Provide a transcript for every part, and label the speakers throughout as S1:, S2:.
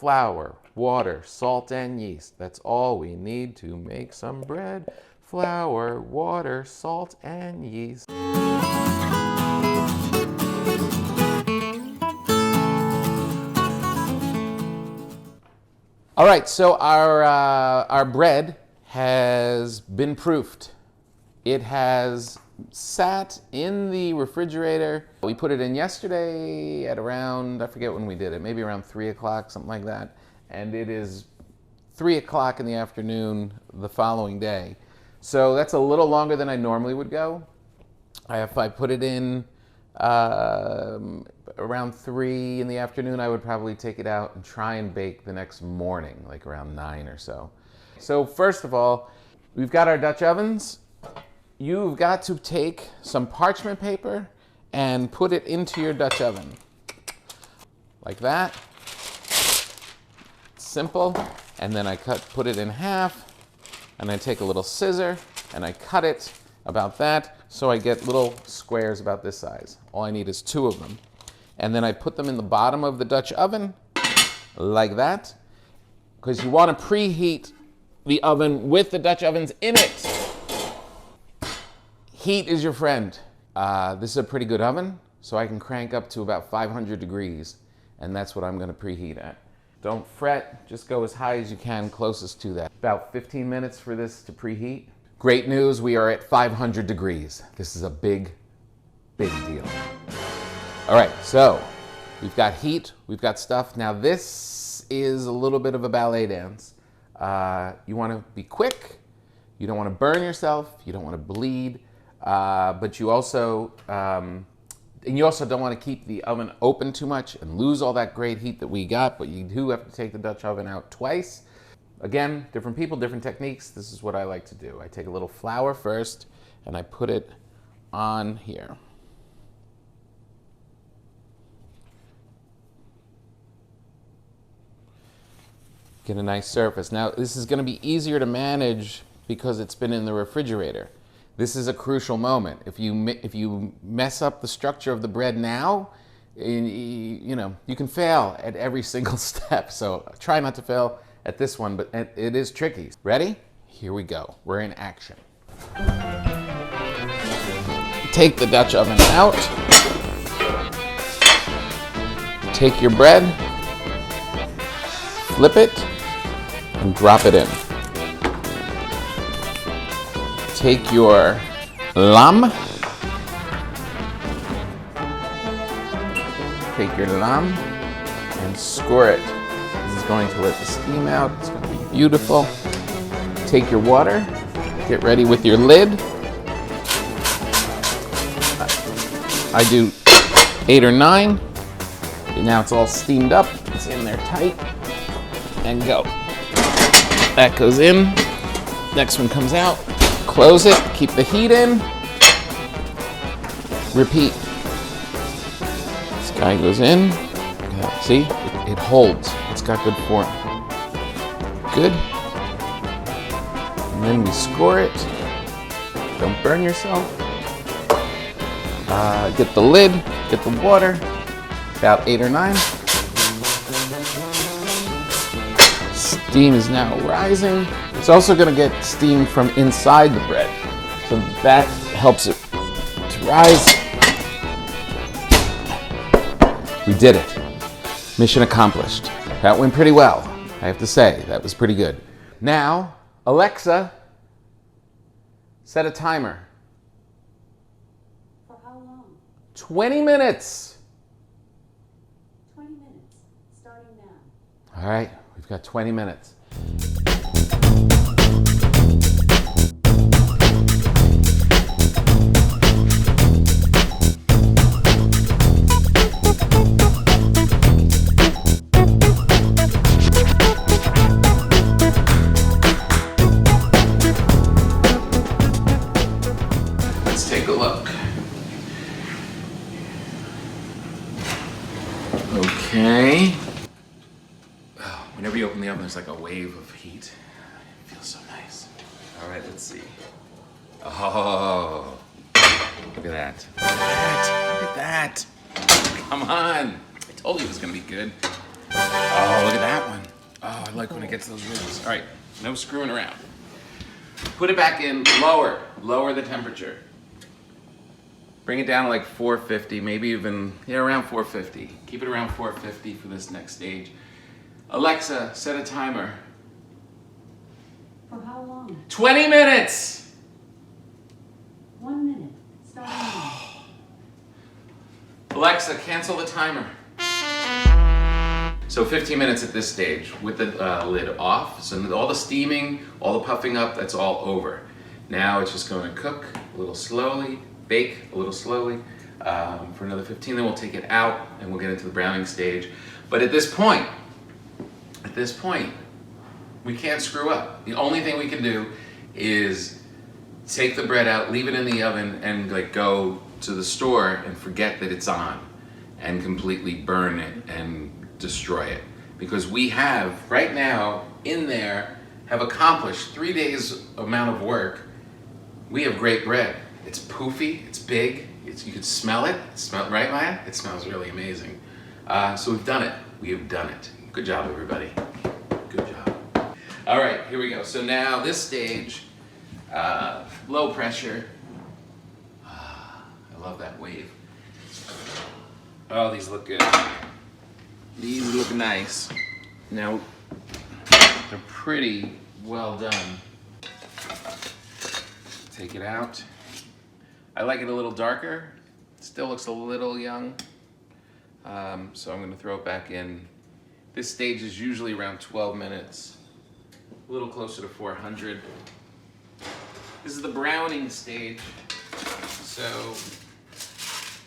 S1: flour, water, salt, and yeast. That's all we need to make some bread. Flour, water, salt, and yeast. All right, so our bread has been proofed. It has sat in the refrigerator. We put it in yesterday at around, I forget when we did it, maybe around 3 o'clock, something like that. And it is 3 o'clock in the afternoon the following day. So that's a little longer than I normally would go. If I put it in around 3 in the afternoon, I would probably take it out and try and bake the next morning, like around 9 or so. So first of all, we've got our Dutch ovens. You've got to take some parchment paper and put it into your Dutch oven. Like that. Simple. And then I put it in half, and I take a little scissor and I cut it about that, so I get little squares about this size. All I need is 2 of them. And then I put them in the bottom of the Dutch oven, like that, because you want to preheat the oven with the Dutch ovens in it. Heat is your friend. This is a pretty good oven, so I can crank up to about 500 degrees, and that's what I'm going to preheat at. Don't fret, just go as high as you can, closest to that. About 15 minutes for this to preheat. Great news, we are at 500 degrees. This is a big, big deal. All right, so we've got heat, we've got stuff. Now this is a little bit of a ballet dance. You want to be quick, you don't want to burn yourself, you don't want to bleed, but you also don't want to keep the oven open too much and lose all that great heat that we got, but you do have to take the Dutch oven out twice. Again, different people, different techniques. This is what I like to do. I take a little flour first and I put it on here. Get a nice surface. Now, this is going to be easier to manage because it's been in the refrigerator. This is a crucial moment. If you mess up the structure of the bread now, you can fail at every single step. So try not to fail at this one, but it is tricky. Ready? Here we go. We're in action. Take the Dutch oven out. Take your bread, flip it, and drop it in. Take your lamb. Take your lamb and score it. This is going to let the steam out. It's going to be beautiful. Take your water. Get ready with your lid. I do 8 or 9. Now it's all steamed up. It's in there tight. And go. That goes in. Next one comes out. Close it. Keep the heat in. Repeat. This guy goes in. See? It holds. It's got good form. Good. And then we score it. Don't burn yourself. Get the lid. Get the water. About 8 or 9. Steam is now rising. It's also going to get steam from inside the bread, so that helps it to rise. We did it. Mission accomplished. That went pretty well, I have to say. That was pretty good. Now, Alexa, set a timer.
S2: For how long?
S1: 20 minutes.
S2: 20 minutes, starting now.
S1: All right, we've got 20 minutes. Let's take a look. Okay. Whenever you open the oven, there's like a wave of heat. It feels so nice. All right, let's see. Oh, look at that. Look at that. Come on. I told you it was gonna be good. Oh, look at that one. I like when it gets those ribs. All right, no screwing around. Put it back in, lower the temperature. Bring it down to like 450, maybe even, around 450. Keep it around 450 for this next stage. Alexa, set a timer.
S2: For how long?
S1: 20 minutes!
S2: 1 minute. Starting now.
S1: Alexa, cancel the timer. So 15 minutes at this stage with the lid off. So all the steaming, all the puffing up, that's all over. Now it's just going to cook a little slowly, bake a little slowly for another 15. Then we'll take it out and we'll get into the browning stage. But at this point, we can't screw up. The only thing we can do is take the bread out, leave it in the oven, and like go to the store and forget that it's on and completely burn it and destroy it. Because we have, right now, in there, have accomplished 3 days amount of work. We have great bread. It's poofy, it's big, you can smell it. Right, Maya? It smells really amazing. So we've done it. We have done it. Good job, everybody. Good job. All right, here we go. So now this stage, low pressure. I love that wave. Oh, these look good. These look nice. Now, they're pretty well done. Take it out. I like it a little darker. Still looks a little young. So I'm gonna throw it back in. This stage is usually around 12 minutes. A little closer to 400. This is the browning stage. So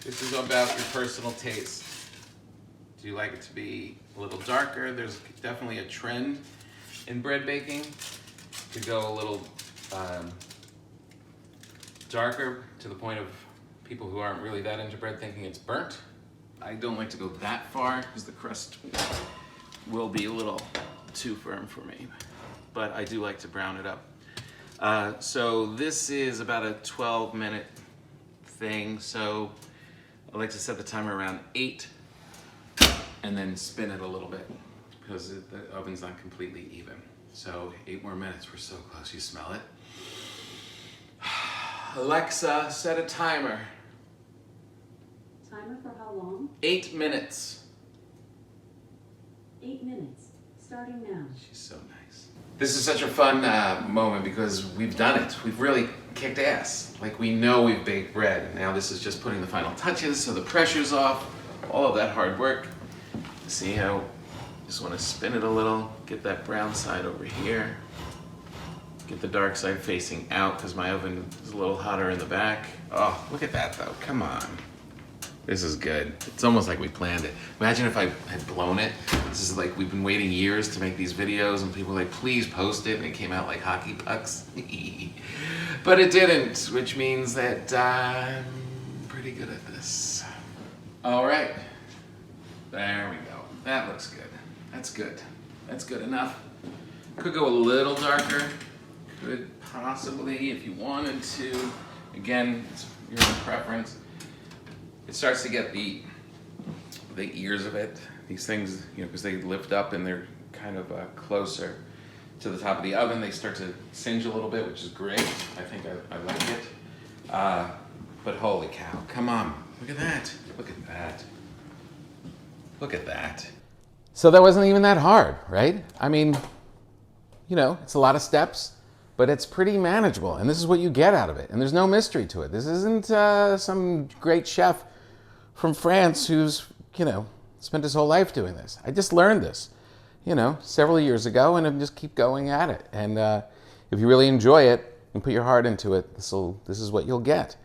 S1: this is about your personal taste. Do you like it to be a little darker? There's definitely a trend in bread baking to go a little darker, to the point of people who aren't really that into bread thinking it's burnt. I don't like to go that far because the crust will be a little too firm for me, but I do like to brown it up. So this is about a 12-minute thing, so I like to set the timer around 8 and then spin it a little bit because the oven's not completely even. So 8 more minutes, we're so close. You smell it? Alexa, set a timer.
S2: Timer for how long?
S1: 8 minutes.
S2: 8 minutes. Starting now.
S1: She's so nice. This is such a fun moment because we've done it. We've really kicked ass. Like, we know we've baked bread. Now this is just putting the final touches so the pressure's off. All of that hard work. See how, just want to spin it a little, get that brown side over here. Get the dark side facing out because my oven is a little hotter in the back. Oh, look at that though, come on. This is good. It's almost like we planned it. Imagine if I had blown it. This is like, we've been waiting years to make these videos and people were like, please post it, and it came out like hockey pucks. But it didn't, which means that I'm pretty good at this. All right, there we go. That looks good. That's good. That's good enough. Could go a little darker. Could possibly, if you wanted to. Again, it's your own preference. It starts to get the ears of it. These things, you know, because they lift up and they're kind of closer to the top of the oven, they start to singe a little bit, which is great. I think I like it. But holy cow, come on. Look at that. Look at that. Look at that. So that wasn't even that hard, right? I mean, you know, it's a lot of steps, but it's pretty manageable. And this is what you get out of it. And there's no mystery to it. This isn't some great chef from France who's, you know, spent his whole life doing this. I just learned this, you know, several years ago, and I just keep going at it. And if you really enjoy it and put your heart into it, this is what you'll get.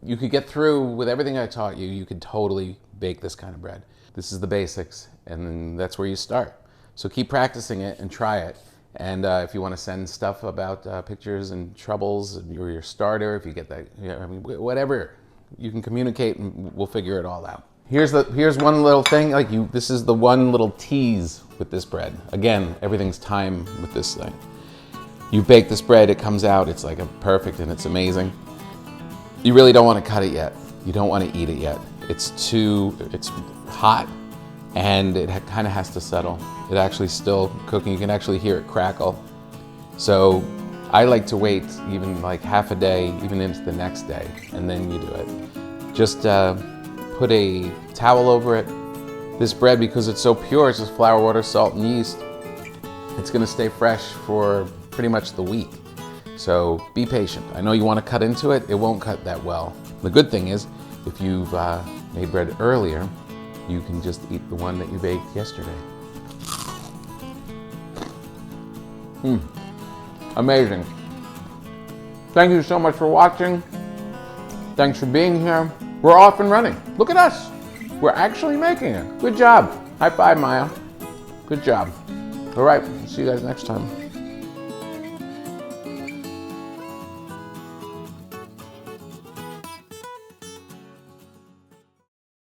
S1: You could get through with everything I taught you. You could totally bake this kind of bread. This is the basics, and then that's where you start. So keep practicing it and try it. And if you want to send stuff about pictures and troubles, or your starter, if you get that, you know, I mean, whatever, you can communicate and we'll figure it all out. Here's one little thing, like this is the one little tease with this bread. Again, everything's time with this thing. You bake this bread, it comes out, it's like perfect and it's amazing. You really don't want to cut it yet. You don't want to eat it yet. It's hot and it kind of has to settle. It actually still cooking. You can actually hear it crackle. So I like to wait even like half a day, even into the next day, and then you do it. Just put a towel over it. This bread, because it's so pure, it's just flour, water, salt, and yeast, it's gonna stay fresh for pretty much the week. So be patient. I know you wanna cut into it, it won't cut that well. The good thing is, if you've made bread earlier, you can just eat the one that you baked yesterday. Amazing. Thank you so much for watching. Thanks for being here. We're off and running. Look at us. We're actually making it. Good job. High five, Maya. Good job. All right, see you guys next time.